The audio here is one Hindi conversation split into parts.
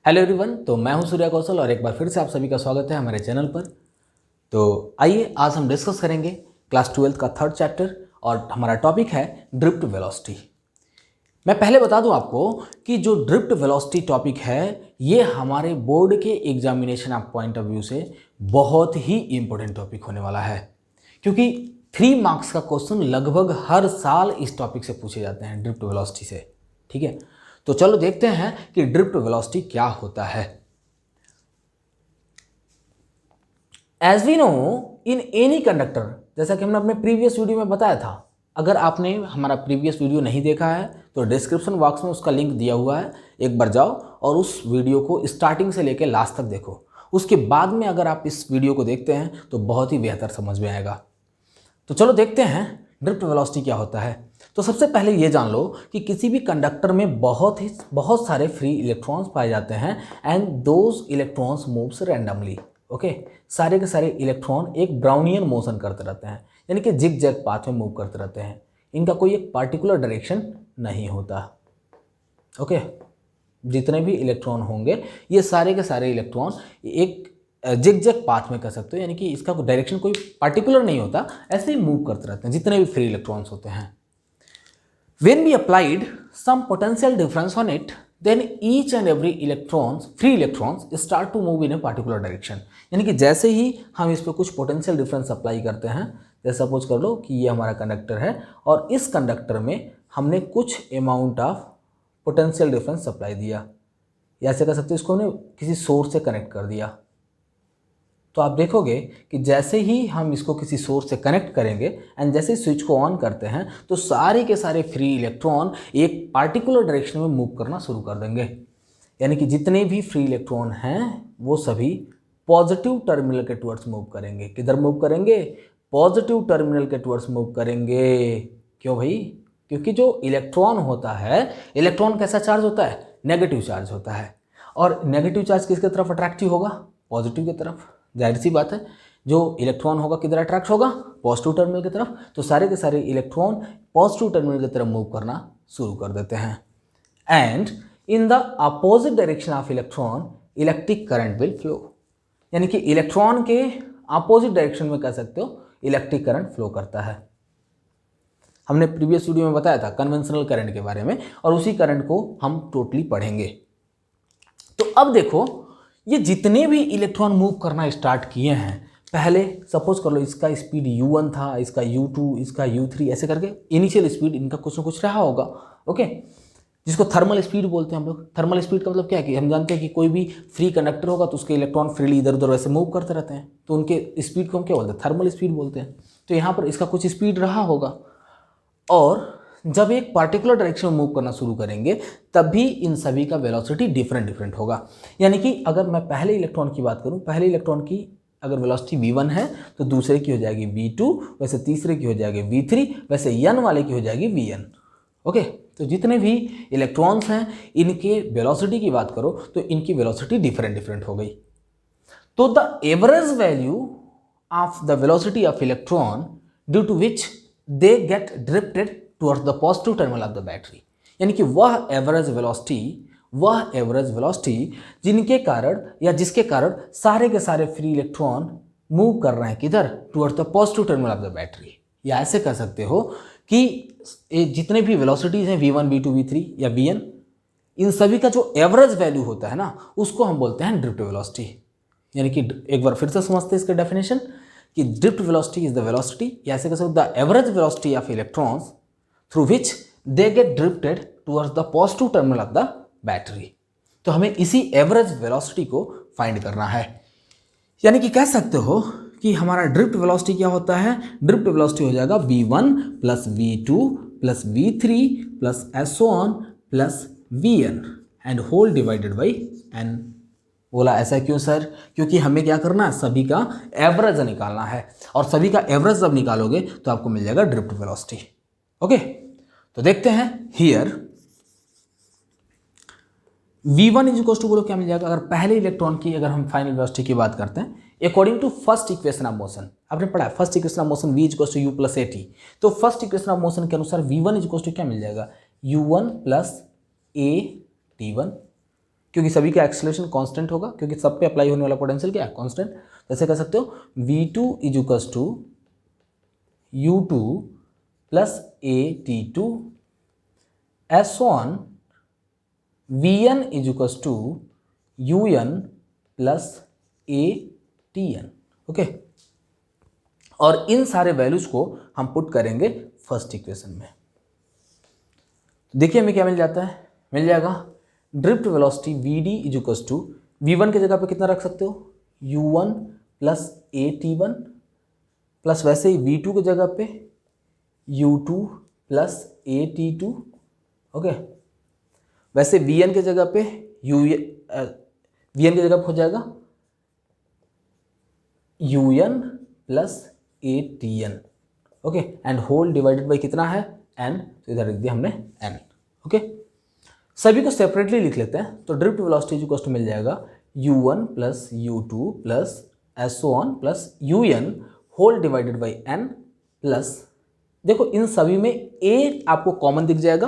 हेलो एवरीवन, तो मैं हूं सूर्या कौशल और एक बार फिर से आप सभी का स्वागत है हमारे चैनल पर। तो आइए आज हम डिस्कस करेंगे क्लास 12 का थर्ड चैप्टर और हमारा टॉपिक है ड्रिफ्ट वेलोसिटी। मैं पहले बता दूं आपको कि जो ड्रिफ्ट वेलोसिटी टॉपिक है ये हमारे बोर्ड के examination of point of view से बहुत ही इंपॉर्टेंट टॉपिक होने वाला है, क्योंकि 3 मार्क्स का क्वेश्चन लगभग हर साल इस टॉपिक से पूछे जाते हैं ड्रिफ्ट वेलोसिटी से। ठीक है, तो चलो देखते हैं कि ड्रिफ्ट वेलोसिटी क्या होता है। As we know in any conductor, जैसा कि हमने अपने प्रीवियस वीडियो में बताया था, अगर आपने हमारा प्रीवियस वीडियो नहीं देखा है तो डिस्क्रिप्शन बॉक्स में उसका लिंक दिया हुआ है, एक बार जाओ और उस वीडियो को स्टार्टिंग से लेकर लास्ट तक देखो। उसके बाद में अगर आप इस वीडियो को देखते हैं तो बहुत ही बेहतर समझ में आएगा। तो चलो देखते हैं ड्रिफ्ट वेलोसिटी क्या होता है। तो सबसे पहले ये जान लो कि किसी भी कंडक्टर में बहुत सारे फ्री इलेक्ट्रॉन्स पाए जाते हैं and those electrons moves randomly. Okay, सारे के सारे इलेक्ट्रॉन एक ब्राउनियन मोशन करते रहते हैं, यानी कि जिग जैग पाथ में मूव करते रहते हैं। इनका कोई एक पार्टिकुलर डायरेक्शन नहीं होता। ओके, जितने भी इलेक्ट्रॉन होंगे ये सारे के सारे इलेक्ट्रॉन एक जिग जैग पाथ में कर सकते हो, यानी कि इसका डायरेक्शन कोई पार्टिकुलर नहीं होता, ऐसे ही मूव करते रहते हैं जितने भी फ्री इलेक्ट्रॉन्स होते हैं। When we applied some potential difference on it, then each and every free electrons start to move in a particular direction। यानी कि जैसे ही हम इस पर कुछ पोटेंशियल डिफरेंस अप्लाई करते हैं, जैसे सपोज कर लो कि ये हमारा कंडक्टर है और इस कंडक्टर में हमने कुछ amount of potential difference apply दिया, या ऐसे कर सकते हो इसको हमने किसी सोर्स से कनेक्ट कर दिया। तो आप देखोगे कि जैसे ही हम इसको किसी सोर्स से कनेक्ट करेंगे एंड जैसे ही स्विच को ऑन करते हैं तो सारे के सारे फ्री इलेक्ट्रॉन एक पार्टिकुलर डायरेक्शन में मूव करना शुरू कर देंगे। यानी कि जितने भी फ्री इलेक्ट्रॉन हैं वो सभी पॉजिटिव टर्मिनल के टुवर्ड्स मूव करेंगे। किधर मूव करेंगे? पॉजिटिव टर्मिनल के टुवर्ड्स मूव करेंगे। क्यों भाई? क्योंकि जो इलेक्ट्रॉन होता है, इलेक्ट्रॉन कैसा चार्ज होता है? नेगेटिव चार्ज होता है। और नेगेटिव चार्ज किसके तरफ अट्रैक्टिव होगा? पॉजिटिव की तरफ। जाहिर सी बात है, जो इलेक्ट्रॉन होगा किधर अट्रैक्ट होगा? पॉजिटिव टर्मिनल की तरफ। तो सारे के सारे इलेक्ट्रॉन पॉजिटिव टर्मिनल की तरफ मूव करना शुरू कर देते हैं। And in the opposite direction of electron electric current will flow. यानी कि इलेक्ट्रॉन के अपोजिट डायरेक्शन में कह सकते हो इलेक्ट्रिक करंट फ्लो करता है। हमने प्रीवियस वीडियो में बताया था कन्वेंशनल करंट के बारे में, और उसी करंट को हम टोटली पढ़ेंगे। तो अब देखो, ये जितने भी इलेक्ट्रॉन मूव करना स्टार्ट किए हैं, पहले सपोज कर लो इसका स्पीड u1 था, इसका u2, इसका u3, ऐसे करके इनिशियल स्पीड इनका कुछ ना कुछ रहा होगा। ओके, जिसको थर्मल स्पीड बोलते हैं हम लोग। थर्मल स्पीड का मतलब क्या है कि हम जानते हैं कि कोई भी फ्री कंडक्टर होगा तो उसके इलेक्ट्रॉन फ्रीली इधर उधर वैसे मूव करते रहते हैं, तो उनके स्पीड को हम क्या बोलते हैं? थर्मल स्पीड बोलते हैं। तो यहाँ पर इसका कुछ स्पीड रहा होगा, और जब एक पार्टिकुलर डायरेक्शन में मूव करना शुरू करेंगे तभी इन सभी का वेलोसिटी डिफरेंट होगा। यानी कि अगर मैं पहले इलेक्ट्रॉन की बात करूं, पहले इलेक्ट्रॉन की अगर वेलोसिटी v1 है तो दूसरे की हो जाएगी v2, वैसे तीसरे की हो जाएगी v3, वैसे n वाले की हो जाएगी vn। ओके, तो जितने भी इलेक्ट्रॉन्स हैं इनके वेलोसिटी की बात करो तो इनकी वेलोसिटी डिफरेंट हो गई। तो the average value of the velocity of electron due to which they get drifted towards the positive terminal of the battery, यानी कि वह एवरेज वेलोसिटी जिनके कारण या जिसके कारण सारे के सारे फ्री इलेक्ट्रॉन मूव कर रहे हैं किधर? Towards the positive terminal of the battery. या ऐसे कह सकते हो कि जितने भी वेलोसिटीज हैं v1, v2, v3 या vn, इन सभी का जो एवरेज वैल्यू होता है ना, उसको हम बोलते हैं ड्रिफ्ट वेलोसिटी। यानी कि एक बार फिर से समझते हैं इसका डेफिनेशन कि drift velocity is the velocity, या ऐसे कह सकते the average velocity of electrons through which they get drifted towards the positive terminal of the battery। तो हमें इसी एवरेज वेलोसिटी को फाइंड करना है। यानी कि कह सकते हो कि हमारा ड्रिफ्ट वेलोसिटी क्या होता है? ड्रिफ्ट वेलोसिटी हो जाएगा v1 plus v2 plus v3 plus so on plus vn and whole divided by n। बोला ऐसा क्यों सर? क्योंकि हमें क्या करना है? सभी का एवरेज निकालना है, और सभी का एवरेज जब निकालोगे तो आपको मिल जाएगा ड्रिफ्ट वेलोसिटी। ओके, तो देखते हैं here v1 is equal to, बोलो क्या मिल जाएगा? अगर पहले इलेक्ट्रॉन की अगर हम फाइनल वेलोसिटी की बात करते हैं according to first equation of motion, आपने पढ़ा है first equation of motion v is equal to u plus at। तो फर्स्ट इक्वेशन ऑफ मोशन के अनुसार v1 इज इक्वल टू क्या मिल जाएगा? u1 प्लस a t1 क्योंकि सभी का एक्सेलरेशन कांस्टेंट होगा, क्योंकि सब पे अप्लाई होने वाला पोटेंशियल क्या है, कांस्टेंट। जैसे कह सकते हो v2 is equals to u2 plus at2, s1 vn is equals to un plus atn। Okay, और इन सारे वैल्यूज को हम पुट करेंगे फर्स्ट इक्वेशन में। देखिए हमें क्या मिल जाता है, मिल जाएगा drift velocity vd is equals to v1 के जगह पे कितना रख सकते हो, u1 प्लस at1 प्लस वैसे ही v2 की जगह पे u2 प्लस at2। ओके, वैसे vn की जगह पे vn की जगह पे हो जाएगा un plus atn। Okay, and whole divided by कितना है, n, तो इधर लिख दिया हमने n। ओके, सभी को सेपरेटली लिख लेते हैं। तो ड्रिफ्ट वेलोसिटी इक्वल टू मिल जाएगा u1 plus u2 plus s1 plus un whole divided by n plus, देखो इन सभी में a आपको कॉमन दिख जाएगा,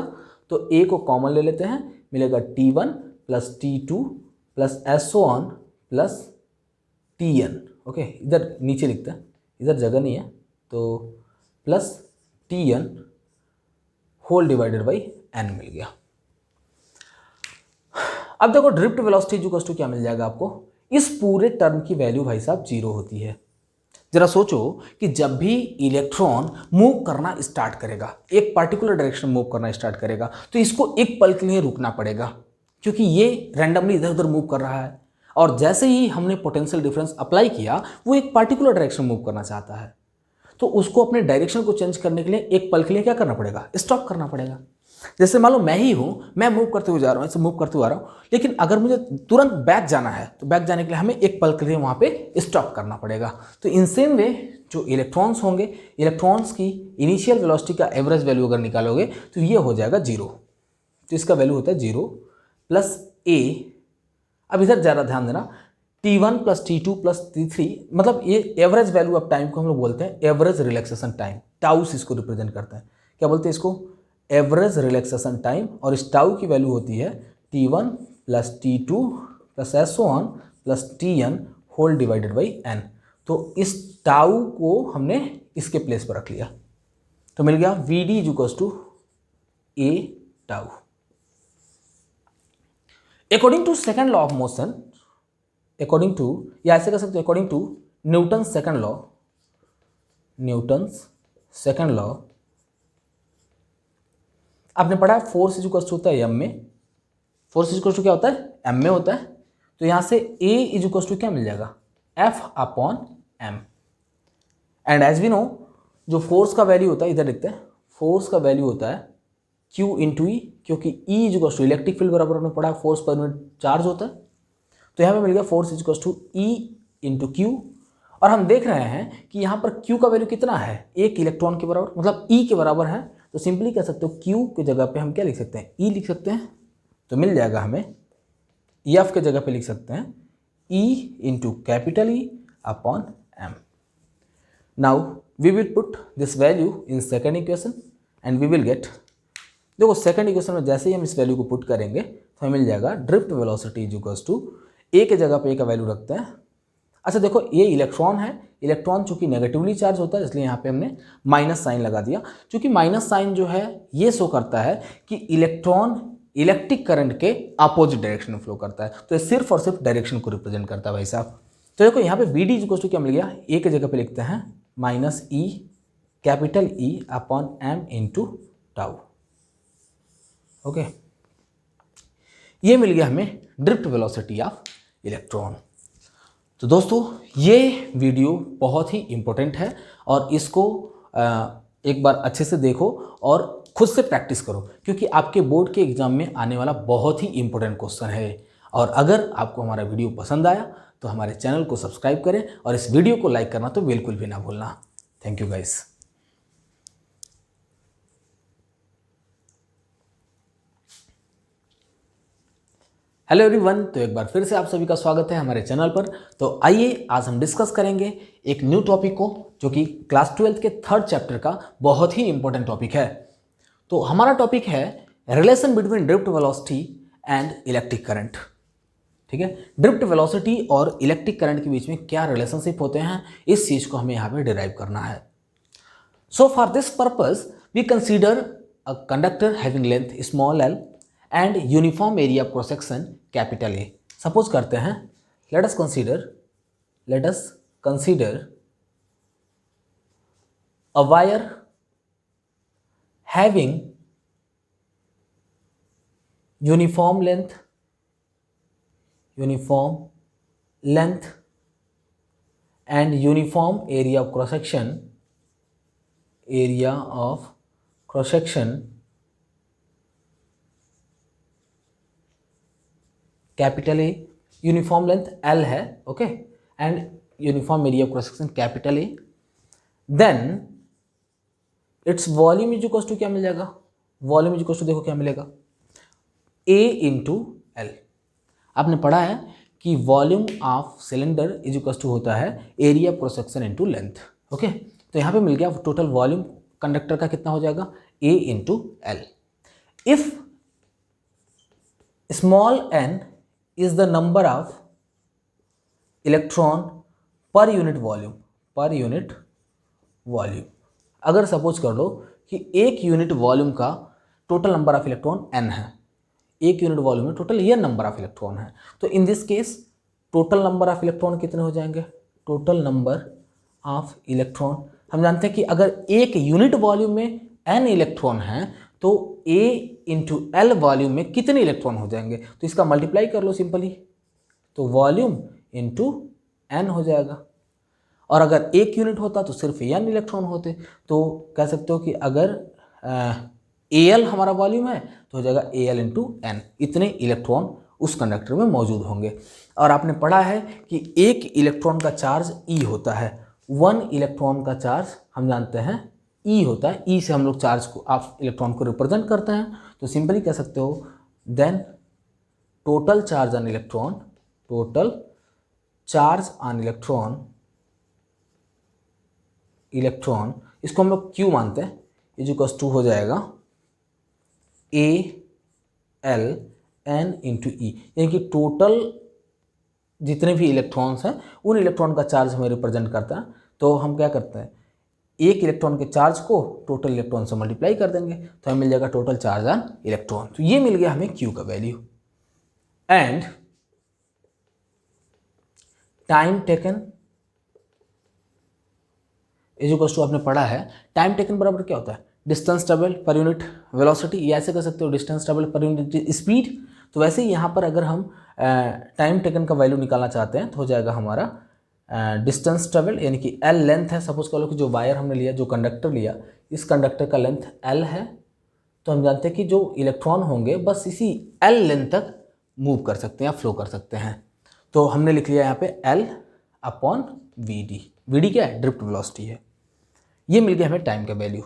तो a को कॉमन ले लेते हैं, मिलेगा t1 plus t2 plus s1 plus tn। Okay, इधर नीचे लिखते हैं, इधर जगह नहीं है, तो plus tn whole divided by n मिल गया। अब देखो ड्रिफ्ट वेलोसिटी इक्वल टू क्या मिल जाएगा आपको, इस पूरे टर्म की वैल्यू भाई साहब 0 होती है। जरा सोचो कि जब भी इलेक्ट्रॉन मूव करना स्टार्ट करेगा, एक पार्टिकुलर डायरेक्शन मूव करना स्टार्ट करेगा, तो इसको एक पल के लिए रुकना पड़ेगा, क्योंकि ये रैंडमली इधर उधर मूव कर रहा है। और जैसे ही हमने पोटेंशियल डिफरेंस अप्लाई किया, वो एक पार्टिकुलर डायरेक्शन मूव करना चाहता है, तो उसको अपने डायरेक्शन को चेंज करने के लिए एक पल के लिए क्या करना पड़ेगा, स्टॉप करना पड़ेगा। जैसे मान लो मैं ही हूँ, मैं मूव करते हुए जा रहा हूँ, ऐसे मूव करते हुए आ रहा हूँ, लेकिन अगर मुझे तुरंत बैक जाना है, तो बैक जाने के लिए हमें एक पल के लिए वहाँ पे स्टॉप करना पड़ेगा। तो इन सेम वे जो इलेक्ट्रॉन्स होंगे, इलेक्ट्रॉन्स की इनिशियल वेलोसिटी का एवरेज वैल्यू अगर निकालोगे तो ये हो जाएगा 0। तो इसका वैल्यू होता है 0 प्लस a। अब इधर ज़्यादा ध्यान देना, t1 plus t2 plus t3, मतलब ये एवरेज वैल्यू ऑफ टाइम को हम लोग बोलते हैं एवरेज रिलैक्सेशन टाइम, टाउस इसको रिप्रेजेंट करते हैं। क्या बोलते हैं इसको, एवरेज रिलैक्सेशन टाइम। और इस टाउ की वैल्यू होती है t1 plus t2 plus s1 plus tn whole divided by n। तो इस टाउ को हमने इसके प्लेस पर रख लिया, तो मिल गया vd is equals to a tau. According to second law of motion, according to, या ऐसे कह सकते हो according to Newton's second law, Newton's second law आपने पढ़ा है, फोर्स इज इक्वल्स टू होता है m में, फोर्स इज इक्वल्स टू क्या होता है, m में होता है। तो यहाँ से a इज इक्वल्स टू क्या मिल जाएगा, F upon m। And as we know, जो फोर्स का वैल्यू होता है, इधर लिखते हैं, फोर्स का वैल्यू होता है Q इंटू ई, क्योंकि E is equals to electric field बराबर हमने पढ़ा फोर्स पर यूनिट चार्ज होता है। तो यहाँ पे मिल गया force is equals to E into q. और हम देख रहे हैं कि यहाँ पर Q का वैल्यू कितना है, एक इलेक्ट्रॉन के बराबर, मतलब E के बराबर है। तो सिंपली कह सकते हो Q की जगह पे हम क्या लिख सकते हैं, E लिख सकते हैं। तो मिल जाएगा हमें F के जगह पे लिख सकते हैं E into capital E upon M। Now we will put this value in second equation and we will get, देखो सेकेंड इक्वेशन में जैसे ही हम इस वैल्यू को पुट करेंगे तो हमें मिल जाएगा drift velocity is equals to A के जगह पे ए का वैल्यू रखते हैं। अच्छा देखो ये इलेक्ट्रॉन है, इलेक्ट्रॉन चूंकि नेगेटिवली चार्ज होता है इसलिए यहाँ पे हमने माइनस साइन लगा दिया। चूंकि माइनस साइन जो है ये शो करता है कि इलेक्ट्रॉन इलेक्ट्रिक करंट के अपोजिट डायरेक्शन में फ्लो करता है, तो ये सिर्फ और सिर्फ डायरेक्शन को रिप्रेजेंट करता है भाई साहब। तो देखो यहाँ पे वी डी इक्वल टू क्या मिल गया, ए के जगह पे लिखते हैं minus e capital E upon m into tau. Okay, ये मिल गया हमें ड्रिफ्ट वेलोसिटी ऑफ इलेक्ट्रॉन। तो दोस्तों ये वीडियो बहुत ही इम्पोर्टेंट है और इसको एक बार अच्छे से देखो और खुद से प्रैक्टिस करो, क्योंकि आपके बोर्ड के एग्जाम में आने वाला बहुत ही इम्पोर्टेंट क्वेश्चन है। और अगर आपको हमारा वीडियो पसंद आया तो हमारे चैनल को सब्सक्राइब करें और इस वीडियो को लाइक करना तो बिल्कुल भी ना भूलना। Thank you guys. Hello everyone, तो एक बार फिर से आप सभी का स्वागत है हमारे चैनल पर। तो आइए आज हम डिस्कस करेंगे एक न्यू टॉपिक को, जो कि क्लास 12 के थर्ड चैप्टर का बहुत ही इंपॉर्टेंट टॉपिक है। तो हमारा टॉपिक है relation between drift velocity and electric current. ठीक है। ड्रिफ्ट वेलोसिटी और इलेक्ट्रिक करंट के बीच में क्या रिलेशनशिप होते हैं, इस चीज़ को हमें यहाँ पे डिराइव करना है। So for this purpose we consider a conductor having length small l and uniform area of cross section capital A. Suppose करते हैं, let us consider a wire having uniform length and uniform area of cross section capital A, uniform length L है, okay, and uniform area of cross section capital A, then its volume is equal to क्या मिल जाएगा, वॉल्यूम इज इक्वल टू देखो क्या मिलेगा, ए इंटू एल। आपने पढ़ा है कि volume of cylinder is equal to होता है area of cross section into length, okay. तो यहाँ पे मिल गया टोटल वॉल्यूम कंडक्टर का कितना हो जाएगा, A into L. If small n is the number of electron per unit volume, अगर सपोज कर लो कि एक यूनिट वॉल्यूम का total number of electron n है, एक यूनिट वॉल्यूम में total n number of electron है, तो in this case total number of electron कितने हो जाएंगे, टोटल नंबर ऑफ इलेक्ट्रॉन, हम जानते हैं कि अगर एक यूनिट वॉल्यूम में n इलेक्ट्रॉन है तो a इंटू एल वॉल्यूम में कितने इलेक्ट्रॉन हो जाएंगे, तो इसका मल्टीप्लाई कर लो सिंपली, तो वॉल्यूम इंटू n हो जाएगा। और अगर एक यूनिट होता तो सिर्फ n इलेक्ट्रॉन होते, तो कह सकते हो कि अगर AL हमारा वॉल्यूम है तो हो जाएगा AL इंटू n, इतने इलेक्ट्रॉन उस कंडक्टर में मौजूद होंगे। और आपने पढ़ा है कि एक इलेक्ट्रॉन का चार्ज E होता है, 1 इलेक्ट्रॉन का चार्ज हम जानते हैं E होता है, E से हम लोग चार्ज को आप इलेक्ट्रॉन को रिप्रेजेंट करते हैं, तो सिंपली कह सकते हो then total charge on electron, इसको हम लोग Q मानते हैं, इज इक्वल टू हो जाएगा AL n इंटू ई, यानी कि टोटल जितने भी इलेक्ट्रॉन्स हैं उन इलेक्ट्रॉन का चार्ज हमें रिप्रेजेंट करता है। तो हम क्या करते हैं, एक इलेक्ट्रॉन के चार्ज को टोटल इलेक्ट्रॉन से मल्टीप्लाई कर देंगे तो हमें मिल जाएगा टोटल चार्ज ऑन इलेक्ट्रॉन। तो ये मिल गया हमें Q का value. And time taken is equal to, आपने पढ़ा है टाइम टेकन बराबर क्या होता है, distance travel per unit velocity, या ऐसे कर सकते हो distance travel per unit speed. तो वैसे ही यहाँ पर अगर हम टाइम टेकन का वैल्यू निकालना चाहते हैं तो हो जाएगा हमारा डिस्टेंस ट्रेवल, यानी कि L लेंथ है। सपोज कर लो कि जो वायर हमने लिया, जो कंडक्टर लिया, इस कंडक्टर का लेंथ L है, तो हम जानते हैं कि जो इलेक्ट्रॉन होंगे बस इसी L लेंथ तक मूव कर सकते हैं या फ्लो कर सकते हैं। तो हमने लिख लिया यहाँ पे L अपॉन VD। VD क्या है, ड्रिफ्ट वेलोसिटी है। ये मिल गया हमें टाइम का value.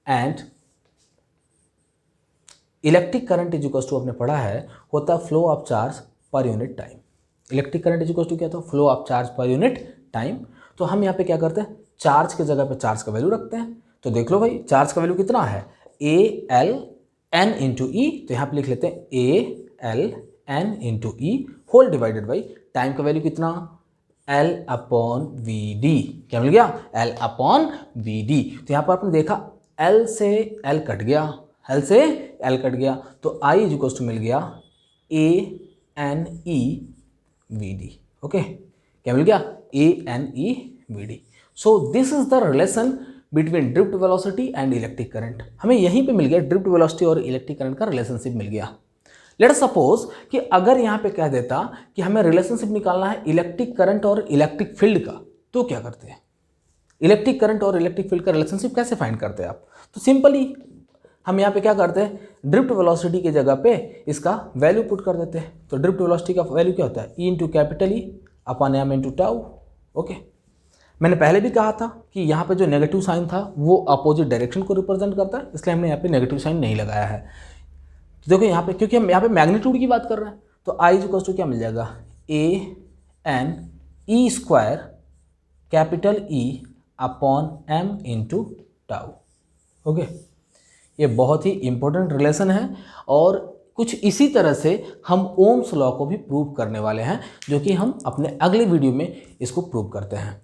And electric current is equal to, आपने पढ़ा है, होता है flow of charge per unit time. Electric current is equal to क्या था, flow of charge per unit time. तो हम यहाँ पे क्या करते हैं, चार्ज के जगह पे चार्ज का वैल्यू रखते हैं। तो देख लो भाई, चार्ज का वैल्यू कितना है, AL n इंटू ई, तो यहाँ पे लिख लेते हैं AL n into e whole divided by time का वैल्यू कितना, L अपॉन VD। क्या मिल गया, L अपॉन VD। तो यहाँ पर आपने देखा L से L कट गया, तो I इज इक्वल टू मिल गया ANE VD। ओके, क्या मिल गया, ANE VD। So this is the relation between drift velocity and electric current. हमें यहीं पे मिल गया, ड्रिफ्ट वेलोसिटी और इलेक्ट्रिक करंट का रिलेशनशिप मिल गया। लेट अस सपोज कि अगर यहाँ पे कह देता कि हमें रिलेशनशिप निकालना है इलेक्ट्रिक करंट और इलेक्ट्रिक फील्ड का, तो क्या करते हैं, इलेक्ट्रिक करंट और इलेक्ट्रिक फील्ड का रिलेशनशिप कैसे फाइंड करते हैं आप, तो सिंपली हम यहाँ पे क्या करते हैं, ड्रिफ्ट वेलोसिटी की जगह पे इसका वैल्यू पुट कर देते हैं। तो ड्रिफ्ट वेलोसिटी का वैल्यू क्या होता है, E into capital E upon M into tau. Okay, मैंने पहले भी कहा था कि यहाँ पे जो नेगेटिव साइन था वो अपोजिट डायरेक्शन को रिप्रेजेंट करता है, इसलिए हमने यहाँ पे नेगेटिव साइन नहीं लगाया है। तो देखो यहाँ पे, क्योंकि हम यहाँ पे मैग्नीट्यूड की बात कर रहे हैं, तो I इक्वल टू क्या मिल जाएगा, ANE square capital E upon M into tau. Okay, ये बहुत ही इंपॉर्टेंट रिलेशन है और कुछ इसी तरह से हम ओम्स लॉ को भी प्रूव करने वाले हैं, जो कि हम अपने अगले वीडियो में इसको प्रूव करते हैं।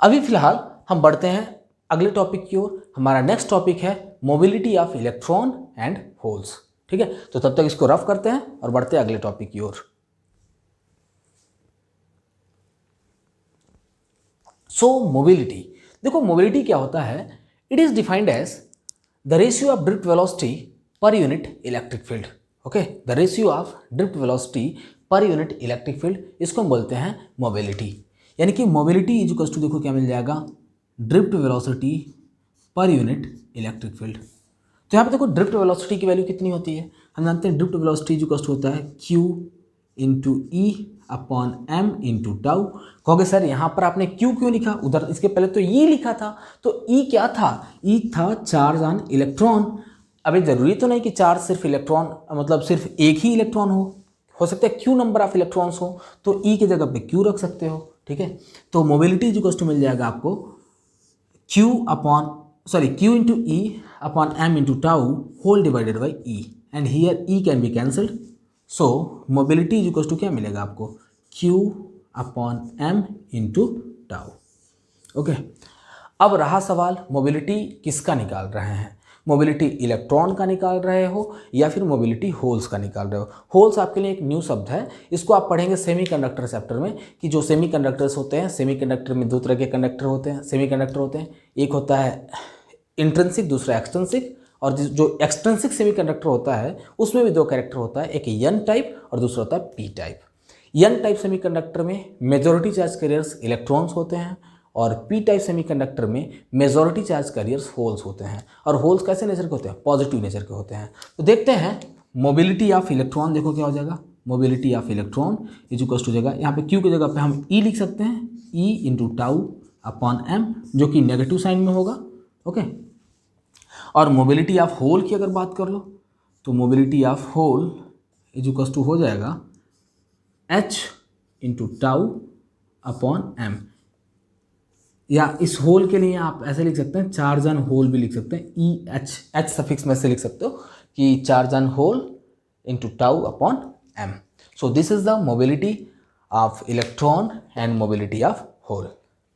अभी फिलहाल हम बढ़ते हैं अगले टॉपिक की ओर। हमारा नेक्स्ट टॉपिक है mobility of electron and holes. ठीक है, तो तब तक इसको रफ करते हैं और बढ़ते हैं अगले टॉपिक की ओर। सो मोबिलिटी, देखो मोबिलिटी क्या होता है, it is defined as the ratio of drift velocity per unit electric field. Okay, the ratio of drift velocity per unit electric field, इसको हम बोलते हैं मोबिलिटी। यानी कि मोबिलिटी इज इक्वल्स टू, देखो क्या मिल जाएगा, drift velocity per unit electric field. तो यहाँ पे देखो ड्रिफ्ट वेलोसिटी की वैल्यू कितनी होती है, हम जानते हैं drift velocity is equals to होता है Q into e upon m into tau. कहोगे सर यहाँ पर आपने Q क्यों लिखा, उधर इसके पहले तो E लिखा था। तो E क्या था, E था चार्ज ऑन इलेक्ट्रॉन। अभी जरूरी तो नहीं कि चार्ज सिर्फ इलेक्ट्रॉन, मतलब सिर्फ एक ही इलेक्ट्रॉन हो सकता है Q नंबर ऑफ इलेक्ट्रॉन्स हो, तो E की जगह पे Q रख सकते हो। ठीक है, तो मोबिलिटी इज इक्वल्स टू मिल जाएगा आपको Q into e upon m into tau whole divided by e, and here e can be cancelled. So mobility is equals to क्या मिलेगा आपको, Q upon m into tau. Okay, अब रहा सवाल मोबिलिटी किसका निकाल रहे हैं, मोबिलिटी इलेक्ट्रॉन का निकाल रहे हो या फिर मोबिलिटी होल्स का निकाल रहे हो। होल्स आपके लिए एक न्यू शब्द है, इसको आप पढ़ेंगे सेमीकंडक्टर चैप्टर में, कि जो सेमीकंडक्टर्स होते हैं, सेमीकंडक्टर में दो तरह के कंडक्टर होते हैं, सेमीकंडक्टर होते हैं, एक होता है इंट्रिंसिक, दूसरा एक्सट्रिंसिक। और जो एक्सट्रिंसिक सेमीकंडक्टर होता है उसमें भी दो कैरेक्टर होता है, एक एन टाइप और दूसरा होता है P type. N type semiconductor में मेजॉरिटी चार्ज कैरियर्स इलेक्ट्रॉन्स होते हैं और पी टाइप सेमीकंडक्टर में मेजॉरिटी चार्ज कैरियर्स होल्स होते हैं। और होल्स कैसे नेचर के होते हैं, पॉजिटिव नेचर के होते हैं। तो देखते हैं मोबिलिटी ऑफ इलेक्ट्रॉन, देखो क्या हो जाएगा, mobility of electron is equals to हो जाएगा, यहाँ पे क्यू की जगह पे हम ई लिख सकते हैं, e into tau upon m, जो कि नेगेटिव साइन में होगा। ओके, और मोबिलिटी ऑफ होल की अगर बात कर लो तो mobility of hole is equals to हो जाएगा h into tau upon m, या इस होल के लिए आप ऐसे लिख सकते हैं, चार्ज ऑन होल भी लिख सकते हैं, ई एच सफिक्स में से लिख सकते हो कि charge on hole into tau upon m. So this is the mobility of electron and mobility of hole.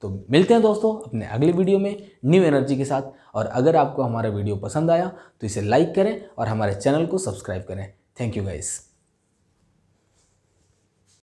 तो मिलते हैं दोस्तों अपने अगले वीडियो में न्यू एनर्जी के साथ। और अगर आपको हमारा वीडियो पसंद आया तो इसे लाइक करें और हमारे चैनल को सब्सक्राइब करें। Thank you guys.